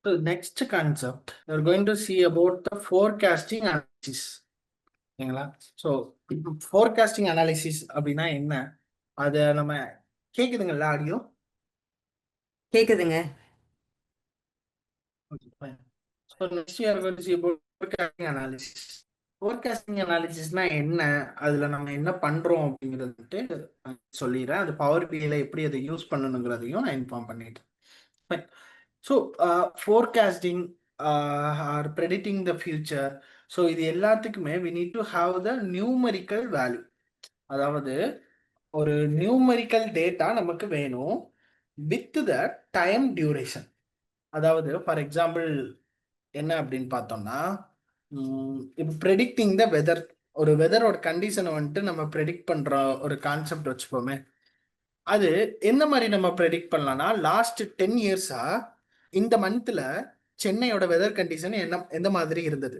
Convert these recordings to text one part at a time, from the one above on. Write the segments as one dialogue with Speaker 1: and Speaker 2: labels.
Speaker 1: So next concept, we're going to see about the forecasting analysis. ஓகேங்களா? So forecasting analysis அப்படின்னா என்ன? அதை நம்ம கேட்குதுங்களா ஆடியோ?
Speaker 2: கேக்குதுங்க.
Speaker 1: So next we are going to see about forecasting analysis. Forecasting அனாலிசிஸ்னா என்ன, அதில் நம்ம என்ன பண்ணுறோம் அப்படிங்கிறது சொல்லிடுறேன். அது பவர் பிஐல எப்படி அதை யூஸ் பண்ணணுங்கிறதையும் நான் இன்ஃபார்ம் பண்ணிட்டேன். So forecasting or predicting the future, so இது எல்லாத்துக்குமே we need to have the numerical value. அதாவது ஒரு நியூமரிக்கல் டேட்டா நமக்கு வேணும் வித் த டைம் டியூரேஷன். அதாவது ஃபார் எக்ஸாம்பிள் என்ன அப்படின்னு பார்த்தோம்னா, இப்போ ப்ரெடிக்டிங் த வெதர், ஒரு வெதரோட கண்டிஷனை வந்துட்டு நம்ம ப்ரெடிக்ட் பண்ணுற ஒரு கான்செப்ட் வச்சுப்போமே. அது என்ன மாதிரி நம்ம ப்ரெடிக்ட் பண்ணலாம்னா, லாஸ்ட் 10 இயர்ஸா இந்த மந்த்ல சென்னையோட வெதர் கண்டிஷன் என்ன எந்த மாதிரி இருந்தது?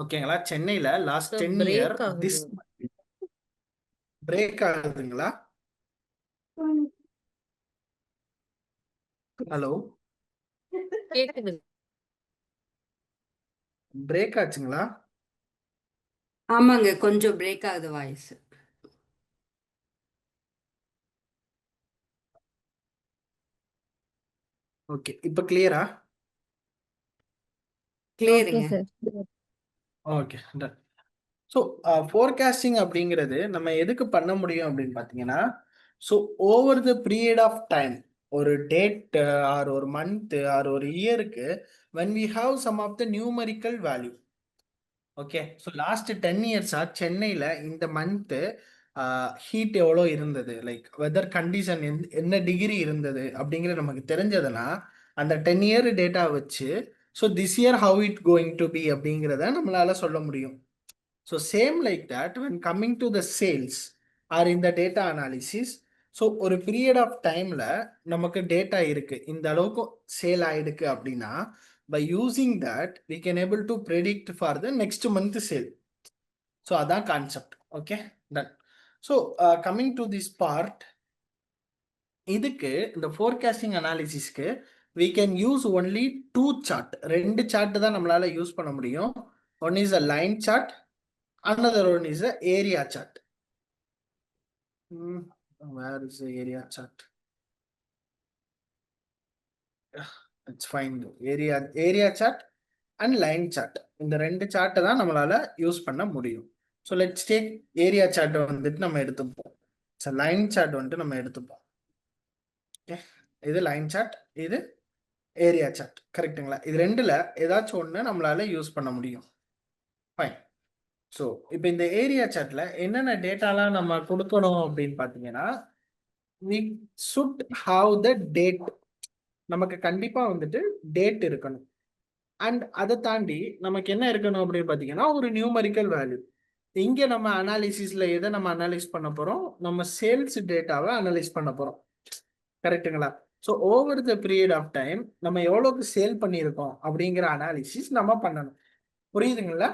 Speaker 1: ஓகேங்களா? சென்னையில லாஸ்ட் 10 இயர் திஸ் பிரேக் ஆகுதுங்களா? ஹலோ,
Speaker 3: கேக்குது.
Speaker 1: பிரேக் ஆச்சுங்களா?
Speaker 2: ஆமாங்க, கொஞ்சம் பிரேக் ஆகுது வாய்ஸ்.
Speaker 1: ஓகே, இப்போ கிளியரா?
Speaker 2: கிளியருங்க.
Speaker 1: Okay, done. ஸோ ஃபோர்காஸ்டிங் அப்படிங்கிறது நம்ம எதுக்கு பண்ண முடியும் அப்படின்னு பார்த்தீங்கன்னா, so over the period of time, ஒரு டேட் ஆர் ஒரு மந்த் ஆர் ஒரு இயருக்கு when we have some of the numerical value. Okay, so last 10 இயர்ஸா சென்னையில் இந்த மந்த்து ஹீட் எவ்வளோ இருந்தது, லைக் வெதர் கண்டிஷன் என்ன டிகிரி இருந்தது அப்படிங்கிறது நமக்கு தெரிஞ்சதுன்னா அந்த 10 இயர் டேட்டா வச்சு so this year how it going to be அப்படிங்கிறத நம்மளால சொல்ல முடியும். So same like that when coming to the sales or இந்த டேட்டா அனாலிசிஸ், ஸோ ஒரு பீரியட் ஆஃப் டைமில் நமக்கு டேட்டா இருக்குது, இந்த அளவுக்கு சேல் ஆகிடுக்கு அப்படின்னா by using that we can able to predict for the next month sale. So அதான் concept. ஓகே, done. So coming to this part, இதுக்கு இந்த ஃபோர்காஸ்டிங் அனாலிசிஸ்க்கு we can use only two chart, ரெண்டு சார்ட் தான் நம்மளால யூஸ் பண்ண முடியும். One is a line chart, another one is a area chart. Where is the area chart? It's fine. Area chart and line chart, இந்த ரெண்டு சார்ட்டை தான் நம்மளால யூஸ் பண்ண முடியும். So let's take area chart வந்துட்டு நம்ம எடுத்துப்போம், லைன் சார்ட் வந்துட்டு நம்ம எடுத்துப்போம். ஓகே, இது லைன் சார்ட், இது ஏரியா சார்ட், கரெக்டுங்களா? இது ரெண்டுல ஏதாச்சும் ஒன்று நம்மளால யூஸ் பண்ண முடியும். ஃபைன். ஸோ இப்போ இந்த ஏரியா சார்ட்ல என்னென்ன டேட்டாலாம் நம்ம கொடுக்கணும் அப்படின்னு பார்த்தீங்கன்னா, we should have the date. நமக்கு கண்டிப்பா வந்துட்டு டேட் இருக்கணும். அண்ட் அதை தாண்டி நமக்கு என்ன இருக்கணும் அப்படின்னு பார்த்தீங்கன்னா, ஒரு நியூமரிக்கல் வேல்யூ. இங்கே நம்ம அனாலிசிஸ்ல எதை நம்ம அனலைஸ் பண்ண போறோம்? நம்ம சேல்ஸ் டேட்டாவை அனலைஸ் பண்ண போறோம், கரெக்டுங்களா? So over the period of time நம்ம எவ்வளோக்கு சேல் பண்ணியிருக்கோம் அப்படிங்கிற அனாலிசிஸ் நம்ம பண்ணணும். புரியுதுங்களா?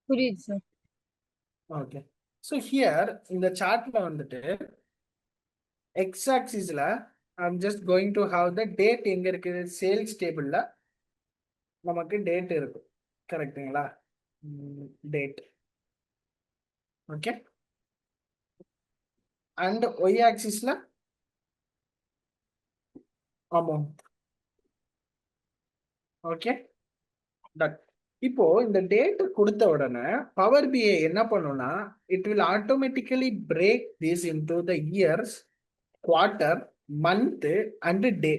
Speaker 3: புரியுது சார்.
Speaker 1: ஓகே, ஸோ ஹியர் இந்த சார்ட்ல வந்துட்டு எக்ஸ் ஆக்சிஸ்ல I'm just going to have the date. எங்க இருக்குது? சேல்ஸ் டேபிள்ல நமக்கு டேட் இருக்கு, கரெக்டுங்களா? டேட். ஓகே, அண்ட் ஒய் ஆக்சிஸ்ல அமௌண்ட். Okay, done. இப்போ இந்த டேட் கொடுத்த உடனே பவர் பிஐ என்ன பண்ணும்னா, it will automatically break this into the years, quarter, month and day.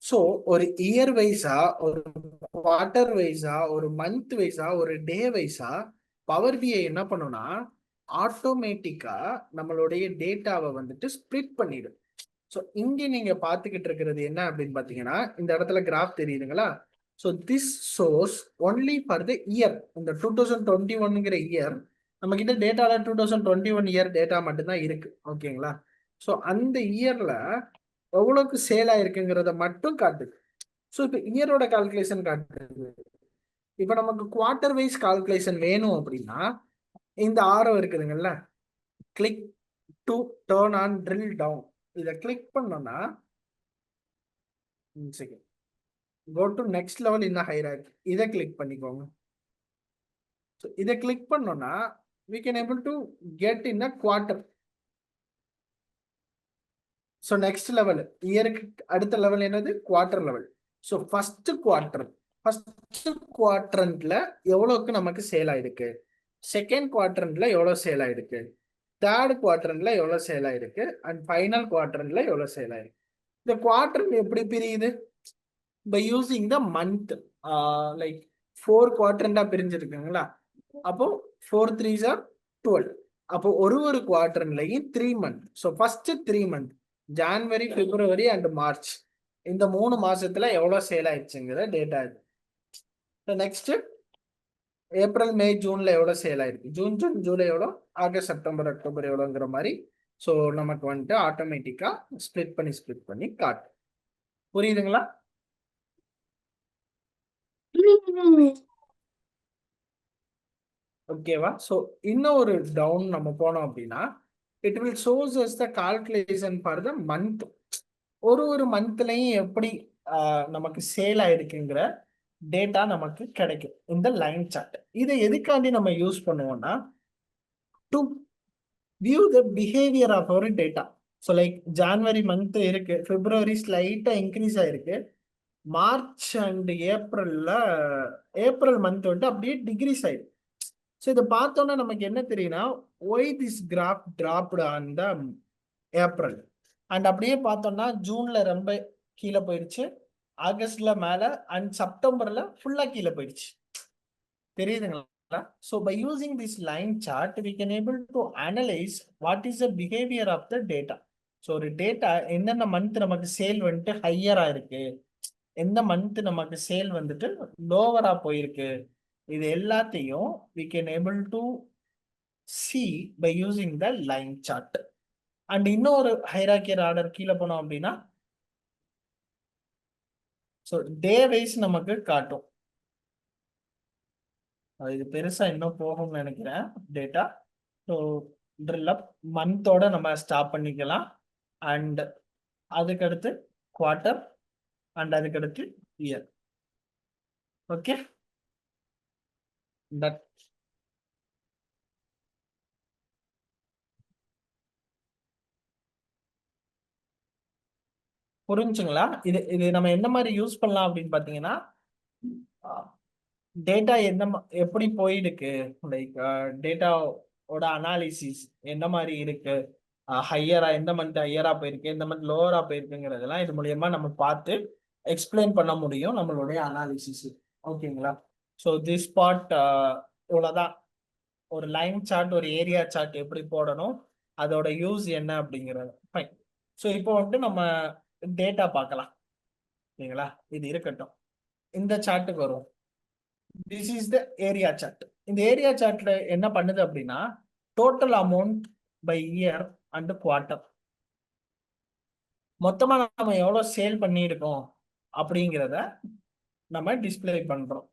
Speaker 1: So ஒரு இயர் வைஸா, ஒரு குவார்டர் வைஸா, ஒரு மந்த் வைஸா, ஒரு டே வைஸா பவர் பிஐ என்ன பண்ணும்னா ஆட்டோமேட்டிக்கா நம்மளுடைய டேட்டாவை வந்துட்டு ஸ்ப்ளிட் பண்ணிடும். ஸோ இங்கே நீங்க பார்த்துக்கிட்டு இருக்கிறது என்ன அப்படின்னு பார்த்தீங்கன்னா, இந்த இடத்துல கிராஃப் தெரியுதுங்களா? So this source only for the year. இந்த 2021ங்கிற இயர் நம்ம கிட்ட டேட்டால 2021 இயர் டேட்டா மட்டும்தான் இருக்கு, ஓகேங்களா? ஸோ அந்த இயர்ல எவ்வளோக்கு சேல் ஆயிருக்குங்கிறத மட்டும் காட்டுது. ஸோ இப்போ இயரோட கால்குலேஷன் காட்டுது. இப்போ நமக்கு குவார்டர் வைஸ் கால்குலேஷன் வேணும் அப்படின்னா இந்த ஆரோ இருக்குதுங்கல்ல, click to turn on drill down, இதை கிளிக் பண்ணோம்னா second go to next level in hierarchy. இதை கிளிக் பண்ணிக்கோங்க. ஸோ இதை கிளிக் பண்ணோம்னா we can able to get in a quarter. So next level இயருக்கு அடுத்த லெவல் என்னது குவார்டர் லெவல். ஸோ ஃபர்ஸ்ட் குவார்டர்ல எவ்வளோக்கு நமக்கு சேல் ஆயிருக்கு, செகண்ட் குவார்டர்ல எவ்வளோ சேல் ஆயிருக்கு, தேர்ட் குவார்டர்ல எவ்வளோ சேல் ஆயிருக்கு, அண்ட் ஃபைனல் குவார்டர்ல எவ்வளோ சேல் ஆயிருக்கு. இந்த குவார்டர் எப்படி பிரியுது? By using the month. Like 4 குவார்டர்ண்டா பிரிஞ்சிருக்குங்களா, அப்போ 4 3s are 12. அப்போ ஒரு குவார்டர்லையும் 3 month. So first 3 month January, February and March, இந்த 3 மாசத்துல எவ்வளவு சேல் ஆயிடுச்சுங்கிற டேட்டா இது. நெக்ஸ்ட் ஏப்ரல், மே, ஜூன்ல எவ்வளவு சேல் ஆயிருக்கு, ஜூன் ஜூலை எவ்வளோ, ஆகஸ்ட், செப்டம்பர், அக்டோபர் எவ்வளோங்கிற மாதிரி. ஸோ நமக்கு வந்துட்டு ஆட்டோமேட்டிக்கா ஸ்பிளிட் பண்ணி காட்டும். புரியுதுங்களா? ஓகேவா? ஸோ இன்னும் ஒரு டவுன் நம்ம போனோம் அப்படின்னா it will shows as the calculation for the month. ஒரு மந்த்லையும் எப்படி நமக்கு சேல் ஆயிருக்குங்கிற டேட்டா நமக்கு கிடைக்கும் இந்த லைன் சார்ட். இதை எதுக்காண்டி நம்ம யூஸ் பண்ணுவோம்னா to view the behaviour of our data. So like January month இருக்கு, பிப்ரவரி ஸ்லைட்டா இன்க்ரீஸ் ஆயிருக்கு, மார்ச் அண்ட் ஏப்ரல் மந்த் வந்துட்டு அப்படியே டிக்ரீஸ் ஆயிருக்கு. ஸோ இதை பார்த்தோன்னா நமக்கு என்ன தெரியும்னா why this graph dropped on the April. And அப்படியே பார்த்தோம்னா ஜூன்ல ரொம்ப கீழே போயிடுச்சு, ஆகஸ்ட்ல மேல, அண்ட் செப்டம்பர்ல ஃபுல்லா கீழே போயிடுச்சு. தெரியுதுங்களா? So by using this line chart we can able to analyze what is the behavior of the data. So ஒரு டேட்டா எந்தெந்த மந்த் நமக்கு சேல் வந்துட்டு ஹையரா இருக்கு, எந்த மந்த் நமக்கு சேல் வந்துட்டு லோவரா போயிருக்கு, இது எல்லாத்தையும் we can able to see by using the line chart. And இன்னொரு ஹைரார்கியல் ஆர்டர் கீழே போனோம் அப்படின்னா ஸோ டே வைஸ் நமக்கு காட்டும். இது பெருசா இன்னும் போகும்னு நினைக்கிறேன் டேட்டா. ஸோ ட்ரில் அப் மந்தோட நம்ம ஸ்டாப் பண்ணிக்கலாம். அண்ட் அதுக்கடுத்து குவார்ட்டர் அண்ட் அதுக்கடுத்து இயர். ஓகே, தட் புரிஞ்சுங்களா? இது இது நம்ம என்ன மாதிரி யூஸ் பண்ணலாம் அப்படின்னு பார்த்தீங்கன்னா டேட்டா எப்படி போயிருக்கு, லைக் டேட்டாவோட அனாலிசிஸ் என்ன மாதிரி இருக்கு, ஹையரா எந்த மந்த் ஹையரா போயிருக்கு, எந்த மந்த் லோவரா போயிருக்குங்கிறதெல்லாம் இது மூலியமா நம்ம பார்த்து எக்ஸ்பிளைன் பண்ண முடியும் நம்மளுடைய அனாலிசிஸ். ஓகேங்களா? ஸோ திஸ் பார்ட் இவ்வளோதான். ஒரு லைன் சார்ட், ஒரு ஏரியா சார்ட் எப்படி போடணும், அதோட யூஸ் என்ன அப்படிங்கிறது. ஃபைன். ஸோ இப்போ வந்துட்டு நம்ம டேட்டா பார்க்கலாம். ஓகேங்களா? இது இருக்கட்டும். இந்த சார்ட்டுக்கு வரும். This is the area chart. இந்த ஏரியா சார்ட்ல என்ன பண்ணுது அப்படின்னா total amount by year and quarter, மொத்தமா நம்ம எவ்வளவு சேல் பண்ணியிருக்கோம் அப்படிங்கிறத நம்ம டிஸ்பிளே பண்றோம்.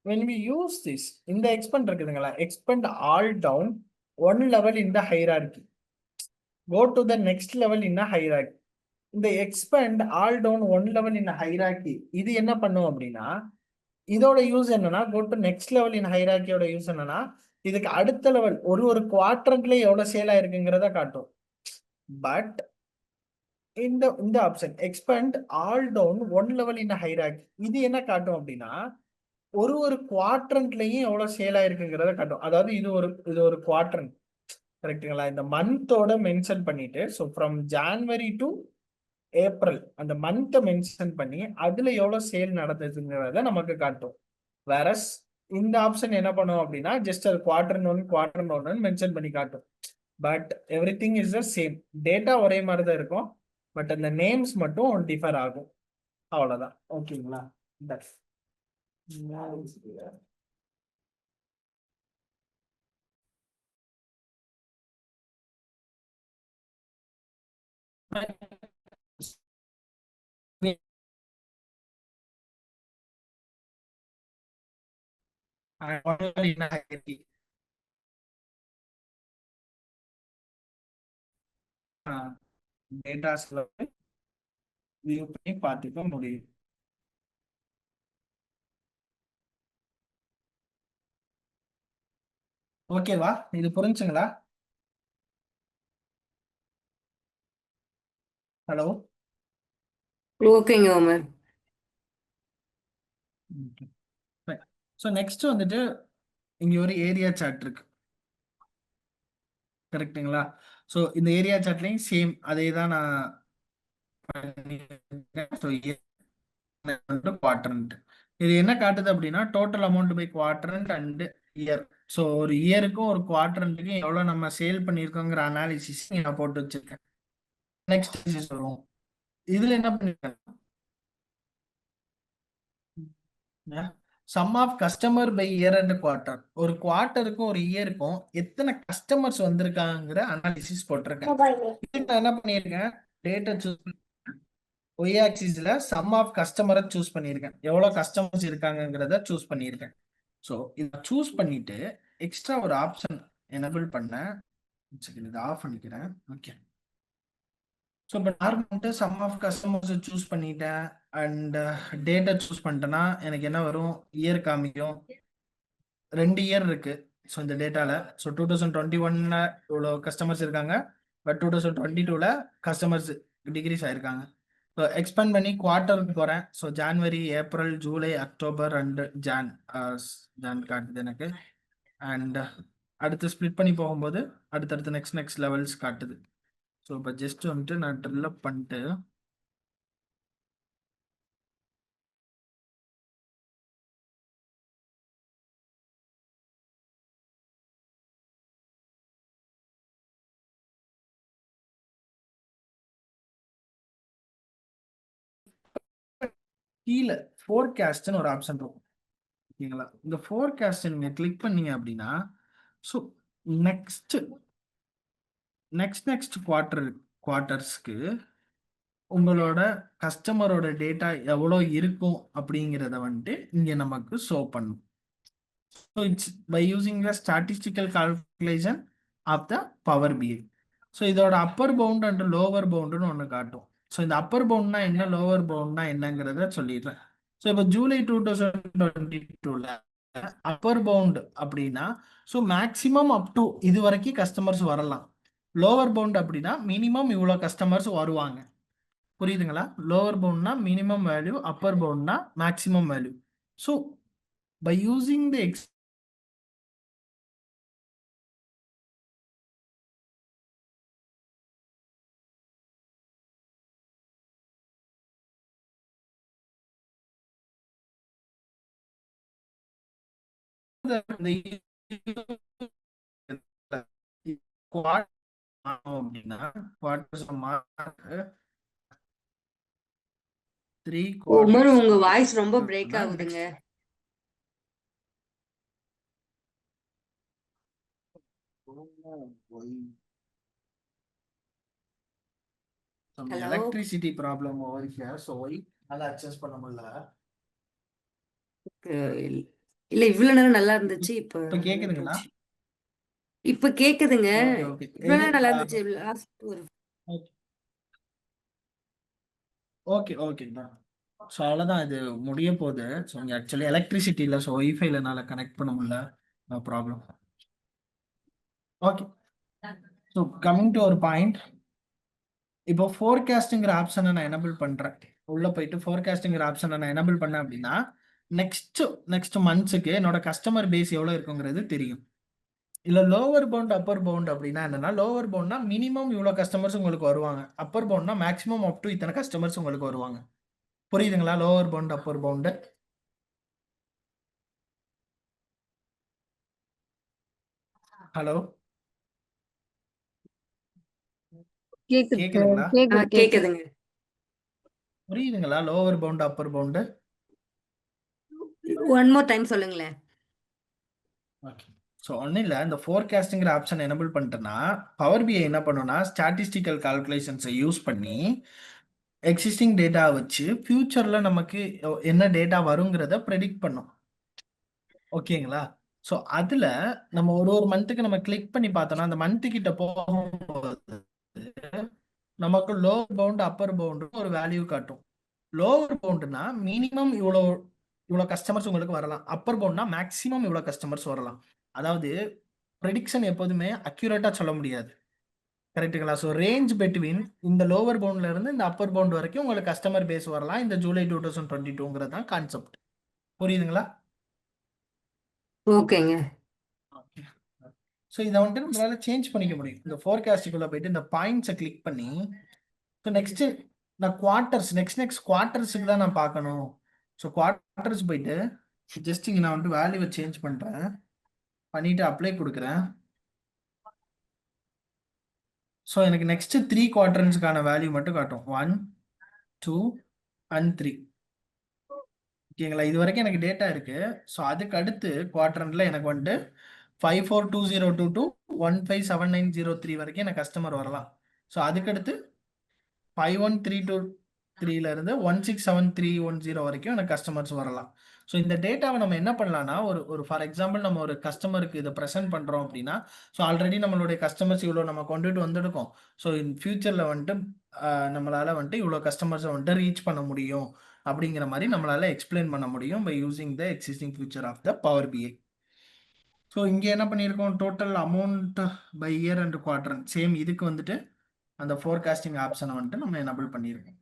Speaker 1: When we use this, இந்த expand இருக்குதுங்களா, expand all down one level in the hierarchy, go to the next level in a hierarchy. இந்த expand all down one level in a hierarchy இது என்ன பண்ணும் அப்படின்னா இதோட யூஸ் என்னன்னா go to next level in hierarchy ஓட use என்னன்னா இதுக்கு அடுத்த லெவல் ஒரு குவார்டர்ல எவ்வளவு சேல் ஆயிருக்குங்கிறத காட்டும். பட் இந்த option expand all down one level in a hierarchy இது என்ன காட்டும் அப்படின்னா ஒரு குவாட்ரண்ட்லயும் எவ்வளவு சேல் ஆயிருக்குங்கிறத காட்டும். அதாவது இது ஒரு குவாட்ரண்ட், கரெக்ட்டுங்களா? இந்த மந்தோட மென்ஷன் பண்ணிட்டு, so from January to April அந்த மந்த்தை மென்ஷன் பண்ணி அதுல எவ்வளவு சேல் நடந்ததுங்கிறத நமக்கு காட்டும். வேறஸ் இந்த ஆப்ஷன் என்ன பண்ணும் அப்படின்னா ஜஸ்ட் அது குவார்டர் ஒன் மென்ஷன் பண்ணி காட்டும். But every thing is the same, data ஒரே மாதிரி தான் இருக்கும், பட் அந்த நேம்ஸ் மட்டும் டிஃபர் ஆகும். அவ்வளவுதான். ஓகேங்களா? தட்ஸ் டேட்டாஸ்ல வியூ பண்ணி பார்த்துக்க முடியும். ஓகேவா? இது புரிஞ்சுங்களா? ஹலோ.
Speaker 2: ஓகேங்க ஓமர்.
Speaker 1: ஸோ நெக்ஸ்ட் வந்துட்டு இங்க ஒரு ஏரியா சார்ட் இருக்கு, கரெக்ட்டுங்களா? ஸோ இந்த ஏரியா சார்ட்லையும் சேம் அதே தான் நான் குவாட்ரண்ட். இது என்ன காட்டுது அப்படின்னா total amount by quadrant and year. So ஒரு இயருக்கும் ஒரு குவாட்ரண்ட்டுக்கும் எவ்வளோ நம்ம சேல் பண்ணியிருக்கோங்கிற அனாலிசிஸ் நான் போட்டு வச்சிருக்கேன். நெக்ஸ்ட் வரும். இதுல என்ன பண்ணிருக்கேன், sum of customer by year and quarter. ஒரு குவார்ட்டருக்கும் ஒரு இயருக்கும் எத்தனை கஸ்டமர்ஸ் வந்திருக்காங்கிற அனாலிசிஸ் போட்டிருக்கேன். நான் என்ன பண்ணியிருக்கேன், டேட்டா சூஸ் ஒய் ஆக்சிஸ்ல சம் ஆஃப் கஸ்டமரை சூஸ் பண்ணியிருக்கேன், எவ்வளவு கஸ்டமர்ஸ் இருக்காங்கிறத சூஸ் பண்ணியிருக்கேன். ஸோ இதை சூஸ் பண்ணிட்டு எக்ஸ்ட்ரா ஒரு ஆப்ஷன் எனபிள் பண்ணேன். இதை ஆஃப் பண்ணிக்கிறேன். ஓகே. ஸோ இப்போ normal sum of customers choose பண்ணிட்டேன் அண்ட் டேட்டா சூஸ் பண்ணிட்டேன்னா எனக்கு என்ன வரும், இயர் காமிக்கும். 2 இயர் இருக்கு ஸோ இந்த டேட்டால. ஸோ 2021 இவ்வளோ கஸ்டமர்ஸ் இருக்காங்க, பட் 2022 கஸ்டமர்ஸ் டிகிரீஸ் ஆயிருக்காங்க. ஸோ எக்ஸ்பேண்ட் பண்ணி குவார்ட்டருக்கு போறேன். So January, April, July, October and John காட்டுது எனக்கு. அண்ட் அடுத்து ஸ்ப்ளிட் பண்ணி போகும்போது அடுத்தடுத்து நெக்ஸ்ட் லெவல்ஸ் காட்டுது. ஸோ இப்போ ஜஸ்ட் வந்துட்டு நான் ட்ரில் அப் பண்ணிட்டு கீழே ஃபோர்காஸ்ட்னு ஒரு ஆப்ஷன் இருக்கும், ஓகேங்களா? இந்த ஃபோர்காஸ்ட் நீங்க கிளிக் பண்ணீங்க அப்படின்னா ஸோ நெக்ஸ்ட் குவார்ட்டர்ஸ்க்கு உங்களோட கஸ்டமரோட டேட்டா எவ்வளோ இருக்கும் அப்படிங்கிறத வந்துட்டு இங்க நமக்கு ஷோ பண்ணும். So it's by using the statistical calculation of the power BI. So இதோட அப்பர் பவுண்ட் அண்ட் லோவர் பவுண்டுன்னு ஒன்று காட்டும். ஸோ இந்த அப்பர் பவுண்ட்னா என்ன, லோவர் பவுண்ட்னா என்னங்கிறத சொல்லிடுறேன். ஸோ இப்போ ஜூலை 2022 அப்பர் பவுண்ட் அப்படின்னா ஸோ மேக்சிமம் அப் டு இது வரைக்கும் கஸ்டமர்ஸ் வரலாம். லோவர் பவுண்ட் அப்படின்னா மினிமம் இவ்வளோ கஸ்டமர்ஸ் வருவாங்க. புரியுதுங்களா? லோவர் பவுண்ட்னா மினிமம் வேல்யூ, அப்பர் பவுண்ட்னா maximum value. So by using the அப்படின்னா குவார்டர்ஸ் மார்க் 3
Speaker 2: உமர் உங்க
Speaker 1: quarters
Speaker 2: வாய்ஸ் ரொம்ப பிரேக் ஆகுதுங்க.
Speaker 1: some
Speaker 2: Hello?
Speaker 1: electricity problem over here, so why அதை அட்ஜஸ்ட் பண்ண முடியல.
Speaker 2: இல்ல இவ்வளவு நேரம் நல்லா இருந்துச்சு.
Speaker 1: இப்ப கேக்குதுங்களா?
Speaker 2: இப்ப கேக்குதுங்க.
Speaker 1: Okay okay.
Speaker 2: இவ்வளவு நேரம் நல்லா இருந்துச்சு. லாஸ்ட் ஒரு
Speaker 1: ஓகே ஓகே. ஸோ அவ்வளோதான், இது முடிய போகுது. ஸோ இங்கே ஆக்சுவலி எலக்ட்ரிசிட்டி இல்லை, ஸோ ஒய்ஃபைல என்னால் கனெக்ட் பண்ண முடியல. No problem. Okay. So coming to ஒரு பாயிண்ட், இப்போ ஃபோர்காஸ்ட்டுங்கிற ஆப்ஷனை நான் எனபிள் பண்ணுறேன். உள்ளே போயிட்டு ஃபோர்காஸ்ட்டுங்கிற ஆப்ஷனை நான் எனபிள் பண்ணேன் அப்படின்னா நெக்ஸ்ட் நெக்ஸ்ட் மந்த்ஸுக்கு என்னோட கஸ்டமர் பேஸ் எவ்வளோ இருக்குங்கிறது தெரியும். இல்லை லோவர் பவுண்ட் அப்பர் பவுண்ட் அப்படின்னா என்னன்னா, லோவர் பவுண்ட்னா மினிமம் இவ்வளோ கஸ்டமர்ஸ் உங்களுக்கு வருவாங்க, அப்பர் பவுண்ட்னா மேக்ஸிமம் அப் டு இத்தனை கஸ்டமர்ஸ் உங்களுக்கு வருவாங்க. புரியுதுங்களா? Lower bound upper bound. Hello,
Speaker 3: கேக்குது சார்.
Speaker 1: கேக்குதுங்களா?
Speaker 3: கேக்குது.
Speaker 2: கேக்குதுங்க.
Speaker 1: புரியுதுங்களா? Lower bound upper bound.
Speaker 2: One more time சொல்லுங்களேன்.
Speaker 1: ஓகே. ஸோ ஒன்றும் இல்லை, இந்த ஃபோர்காஸ்டிங்கிற ஆப்ஷன் எனபிள் பண்ணிட்டேன்னா பவர் பிஐ என்ன பண்ணுன்னா ஸ்டாட்டிஸ்டிக்கல் கால்குலேஷன்ஸை யூஸ் பண்ணி எக்ஸிஸ்டிங் டேட்டா வச்சு ஃபியூச்சரில் நமக்கு என்ன டேட்டா வருங்கிறத ப்ரெடிக்ட் பண்ணும். ஓகேங்களா? ஸோ அதில் நம்ம ஒரு ஒரு மந்த்துக்கு நம்ம கிளிக் பண்ணி பார்த்தோம்னா அந்த மந்த்து கிட்ட போகும்போது நமக்கு லோவர் பவுண்ட் அப்பர் பவுண்டு ஒரு வேல்யூ காட்டும். லோவர் பவுண்டுனா மினிமம் இவ்வளோ இவ்வளோ கஸ்டமர்ஸ் உங்களுக்கு வரலாம், அப்பர் பவுண்ட்னா மேக்ஸிமம் இவ்வளோ கஸ்டமர்ஸ் வரலாம். அதாவது ப்ரெடிக்ஷன் எப்போதுமே அக்யூரேட்டாக சொல்ல முடியாது. கரெக்டுங்களா? ஸோ ரேஞ்ச் பெட்வீன் இந்த லோவர் பவுண்ட்ல இருந்து இந்த அப்பர் பவுண்ட் வரைக்கும் உங்களுக்கு கஸ்டமர் பேஸ் வரலாம் இந்த ஜூலை 2022 தான் கான்செப்ட். புரியுதுங்களா?
Speaker 2: ஓகேங்க.
Speaker 1: ஸோ இதை வந்துட்டு நம்மளால சேஞ்ச் பண்ணிக்க முடியும். இந்த ஃபோர்காஸ்டுக்குள்ள போயிட்டு இந்த பாயிண்ட்ஸை கிளிக் பண்ணி ஸோ நெக்ஸ்ட் நான் குவார்ட்டர்ஸ் நெக்ஸ்ட் குவார்ட்டர்ஸுக்கு தான் நான் பார்க்கணும். ஸோ குவார்ட்டர்ஸ் போயிட்டு ஜஸ்ட் இங்கே நான் வந்துட்டு வேல்யூவை சேஞ்ச் பண்ணுறேன், பண்ணிட்டு அப்ளை கொடுக்குறேன். ஸோ எனக்கு நெக்ஸ்ட் 3 குவார்டர்ஸ்க்கான வேல்யூ மட்டும் காட்டும், 1 2 and 3. ஓகேங்களா? இது வரைக்கும் எனக்கு டேட்டா இருக்கு. ஸோ அதுக்கு அடுத்து குவார்டர்ல எனக்கு வந்துட்டு 542022 to 157903 வரைக்கும் எனக்கு கஸ்டமர் வரலாம். ஸோ அதுக்கடுத்து 51323 இருந்து 167310 வரைக்கும் எனக்கு கஸ்டமர்ஸ் வரலாம். ஸோ இந்த டேட்டாவை நம்ம என்ன பண்ணலாம்னா ஒரு ஃபார் எக்ஸாம்பிள் நம்ம ஒரு கஸ்டமருக்கு இதை ப்ரெசென்ட் பண்ணுறோம் அப்படின்னா, ஸோ ஆல்ரெடி நம்மளுடைய கஸ்டமர்ஸ் இவ்வளோ நம்ம கொண்டுட்டு வந்துருக்கோம். ஸோ இன் ஃபியூச்சரில் வந்துட்டு நம்மளால வந்துட்டு இவ்வளோ கஸ்டமர்ஸை வந்துட்டு ரீச் பண்ண முடியும் அப்படிங்கிற மாதிரி நம்மளால எக்ஸ்பிளைன் பண்ண முடியும் by using the existing future of the power BI. So இங்கே என்ன பண்ணியிருக்கோம், total amount by year and quarter same இதுக்கு வந்துட்டு அந்த ஃபோர்காஸ்டிங் ஆப்ஷனை வந்துட்டு நம்ம எனபிள் பண்ணியிருக்கோம்.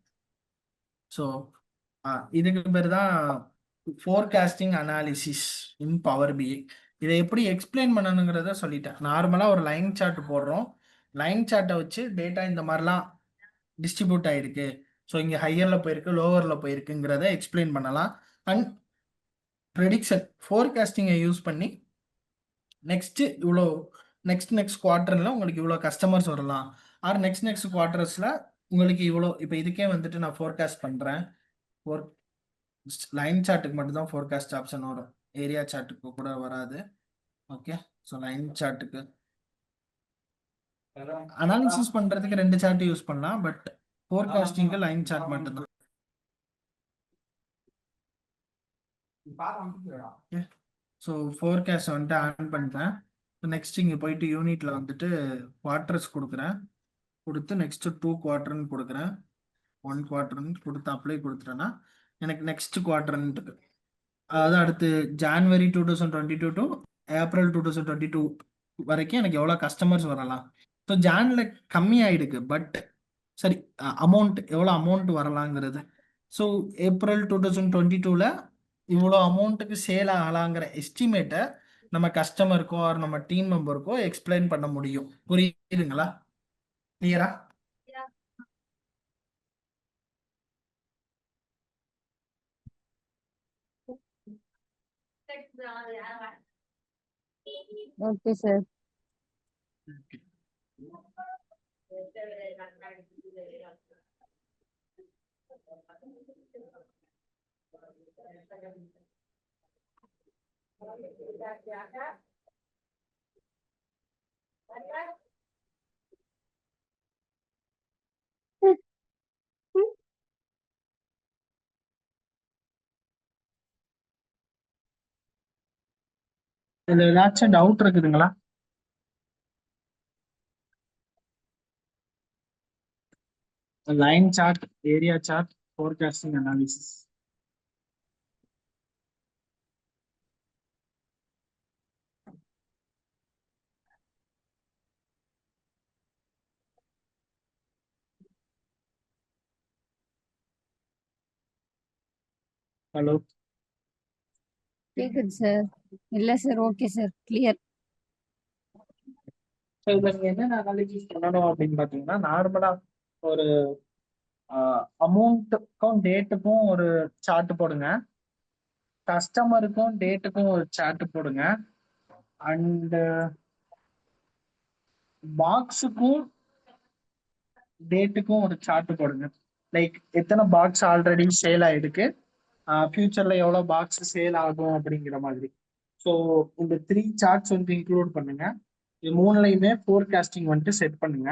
Speaker 1: ஸோ இதுக்கு பேர் தான் ஃபோர்காஸ்டிங் அனாலிசிஸ் இன் பவர் பிஐ. இதை எப்படி எக்ஸ்பிளைன் பண்ணணுங்கிறத சொல்லிட்டேன். நார்மலாக ஒரு லைன் சார்ட் போடுறோம், லைன் சார்ட்டை வச்சு டேட்டா இந்த மாதிரிலாம் டிஸ்ட்ரிபியூட் ஆகிருக்கு, ஸோ இங்கே ஹையரில் போயிருக்கு லோவரில் போயிருக்குங்கிறத எக்ஸ்பிளைன் பண்ணலாம். அண்ட் ப்ரெடிக்ஷன் ஃபோர்காஸ்டிங்கை யூஸ் பண்ணி நெக்ஸ்ட் இவ்வளோ நெக்ஸ்ட் குவார்டரில் உங்களுக்கு இவ்வளோ கஸ்டமர்ஸ் வரலாம், ஆர் நெக்ஸ்ட் குவார்டர்ஸில் உங்களுக்கு இவ்வளோ. இப்போ இதுக்கே வந்துட்டு நான் ஃபோர்காஸ்ட் பண்ணுறேன். ஃபோர் லைன் சார்ட்டுக்கு மட்டும்தான் ஃபோர்காஸ்ட் ஆப்ஷன் வரும், ஏரியா சார்ட்டுக்கு கூட வராது. ஓகே. ஸோ லைன் சார்ட்டுக்கு அனாலிசிஸ் பண்ணுறதுக்கு 2 சார்ட் யூஸ் பண்ணலாம், பட் ஃபோர்காஸ்டிங்க்கு லைன் சார்ட் மட்டும்தான். ஸோ ஃபோர்காஸ்ட் வந்துட்டு ஆன் பண்ணிட்டேன். நெக்ஸ்ட் இங்கே போயிட்டு யூனிட்ல வந்துட்டு குவார்டர்ஸ் கொடுக்குறேன், கொடுத்து நெக்ஸ்ட் 2 குவார்டர்னு கொடுக்குறேன், 1 குவார்டர்னு கொடுத்து அப்ளை கொடுத்துட்டேன்னா எனக்கு நெக்ஸ்ட் குவார்டர்ன்ட்டு, அதாவது அடுத்து ஜான்வரி 2022 டு ஏப்ரல் 2022 வரைக்கும் எனக்கு எவ்வளோ கஸ்டமர்ஸ் வரலாம். ஸோ ஜான்ல கம்மி ஆயிடுக்கு, பட் சரி அமௌண்ட் எவ்வளோ அமௌண்ட் வரலாங்கிறது. ஸோ ஏப்ரல் 2022ல இவ்வளோ அமௌண்ட்டுக்கு சேல் ஆகலாங்கிற எஸ்டிமேட்டை நம்ம கஸ்டமருக்கோ ஆர் நம்ம டீம் மெம்பருக்கோ எக்ஸ்பிளைன் பண்ண முடியும். புரியுதுங்களா? கிளியரா?
Speaker 3: Okay sir.
Speaker 1: இதுல ஏதாச்சும் டவுட் இருக்குதுங்களா? Line chart, area chart, forecasting analysis. Hello.
Speaker 3: கேக்குது சார். இல்ல sir, okay sir, clear.
Speaker 1: So இதில் நீங்கள் என்னென்ன அனாலிசிஸ் பண்ணணும் அப்படின்னு பார்த்தீங்கன்னா, நார்மலா ஒரு அமௌண்ட்டுக்கும் டேட்டுக்கும் ஒரு சார்ட் போடுங்க, கஸ்டமருக்கும் டேட்டுக்கும் ஒரு சார்ட் போடுங்க, அண்ட் பாக்ஸுக்கும் டேட்டுக்கும் ஒரு சார்ட் போடுங்க. லைக் எத்தனை பாக்ஸ் ஆல்ரெடி சேல் ஆயிருக்கு, ஃபியூச்சர்ல எவ்வளவு பாக்ஸ் சேல் ஆகும் அப்படிங்கிற மாதிரி. ஸோ இந்த 3 சார்ட்ஸ் வந்து இன்க்ளூட் பண்ணுங்க. இது மூணுலையுமே ஃபோர்காஸ்டிங் வந்துட்டு செட் பண்ணுங்க.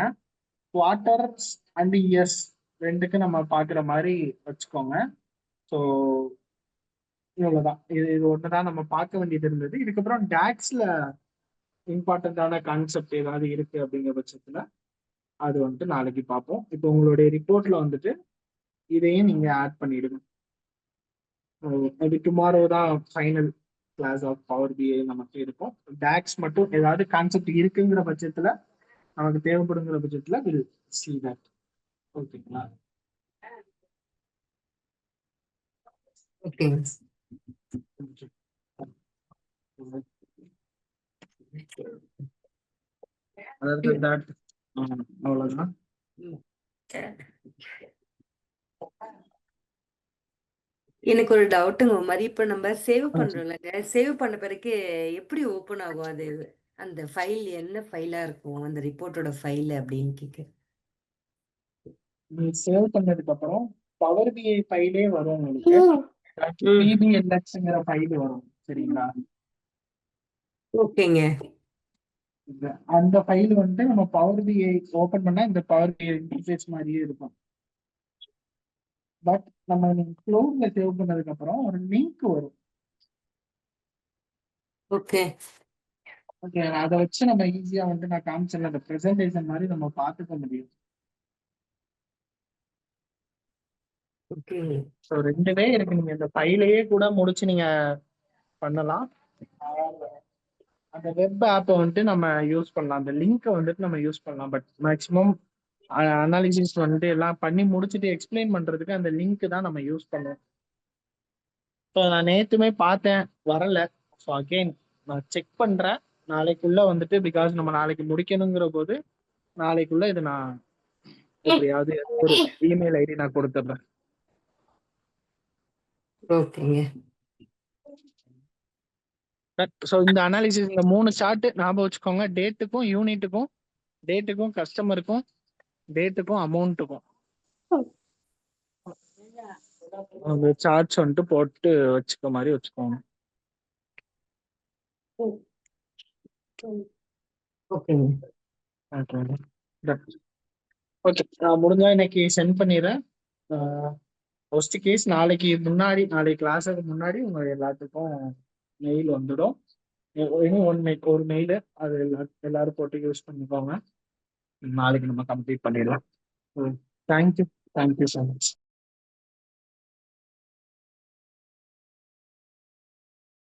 Speaker 1: குவார்டர்ஸ் அண்ட் இயர்ஸ் ரெண்டுக்கு நம்ம பார்க்குற மாதிரி வச்சுக்கோங்க. ஸோ இவ்வளவுதான். இது ஒண்ணுதான் நம்ம பார்க்க வேண்டியது இருந்தது. இதுக்கப்புறம் டாக்ஸ்ல இம்பார்ட்டன்டான கான்செப்ட் ஏதாவது இருக்கு அப்படிங்கிற பட்சத்துல அது வந்துட்டு நாளைக்கு பார்ப்போம். இப்போ உங்களுடைய ரிப்போர்ட்ல வந்துட்டு இதையும் நீங்க ஆட் பண்ணிடுங்க. அது டுமாரோ தான் ஃபைனல் கிளாஸ் ஆஃப் பவர் பிஐ நமக்கு இருக்கும். டாக்ஸ் மட்டும் ஏதாவது கான்செப்ட் இருக்குங்கிற பட்சத்துல, நமக்கு தேவைப்படுங்கிற பட்சத்துல வில் see that. ஓகேங்களா?
Speaker 2: ஓகேங்க.
Speaker 1: அதாவது that அவ்வளவுதான்.
Speaker 2: எனக்கு ஒரு டவுட்டுங்க மாதிரி இப்ப நம்ம சேவ் பண்றோம்லங்க, சேவ் பண்ண பிறகு எப்படி ஓபன் ஆகும் அது? அந்த ஃபைல் என்ன ஃபைலா இருக்கும், அந்த ரிப்போர்ட்டோட ஃபைல் அப்படின்னு கேட்க.
Speaker 1: நீ சேவ் பண்ணதுக்கு அப்புறம் பவர் பிஐ ஃபைலே வரும் உங்களுக்கு. PBLXங்கிற ஃபைல் வரும். சரிங்களா?
Speaker 2: ஓகேங்க.
Speaker 1: அந்த ஃபைல் வந்துட்டு நம்ம பவர் பிஐ ஓபன் பண்ணா இந்த பவர் பிஐ இன்டர்ஃபேஸ் மாதிரியே இருக்கும். பட் நம்ம க்ளவுட்ல சேவ் பண்ணதுக்கு அப்புறம் ஒரு லிங்க் வரும்.
Speaker 2: ஓகே.
Speaker 1: ஓகே, அதை வச்சு நம்ம ஈஸியா வந்து நான் காமிச்சல அந்த ப்ரெசன்டேஷன் மாதிரி நம்ம பார்த்துக்க முடியும்.
Speaker 2: ஓகே.
Speaker 1: ஸோ 2 வே இருக்கு. நீங்க இந்த ஃபைலையே கூட முடிச்சு நீங்க பண்ணலாம். அந்த வெப் ஆப்பை வந்துட்டு நம்ம யூஸ் பண்ணலாம், அந்த லிங்கை வந்துட்டு நம்ம யூஸ் பண்ணலாம். பட் மேக்ஸிமம் அனாலிசிஸ் வந்துட்டு எல்லாம் பண்ணி முடிச்சுட்டு எக்ஸ்பிளைன் பண்றதுக்கு அந்த லிங்க் தான் நம்ம யூஸ் பண்ணுவோம். ஸோ நான் நேத்துமே பார்த்தேன், வரல. ஸோ அகெயின் நான் செக் பண்றேன் நாளைக்குள்ள வந்துட்டு, பிகாஸ் நம்ம நாளைக்கு முடிக்கணுங்கிற போது நாளைக்குள்ள இது நான் எப்படியாவது ஒரு இமெயில் ஐடி நான் கொடுத்துட்றேன்.
Speaker 2: ஓகேங்க.
Speaker 1: ஸோ இந்த அனாலிசிஸ் இந்த 3 சார்ட் ஞாபகம் வச்சுக்கோங்க. டேட்டுக்கும் கஸ்டமருக்கும் டேட்டுக்கும் அமௌண்ட்டுக்கும் அந்த சார்ட்ஸ் வந்துட்டு போட்டு வச்சுக்க மாதிரி வச்சுக்கோங்க.
Speaker 2: ஓகேங்க.
Speaker 1: ஓகே, நான் முடிஞ்சா இன்னைக்கு சென்ட் பண்ணிடுறேன். ஃபர்ஸ்ட் கேஸ் நாளைக்கு கிளாஸுக்கு முன்னாடி உங்க எல்லாத்துக்கும் மெயில் வந்துடும். ஒரு மெயில் அது எல்லாரும் போட்டு யூஸ் பண்ணிக்கோங்க. நாளைக்கு நம்ம கம்ப்ளீட் பண்ணிடலாம். Thank you so much.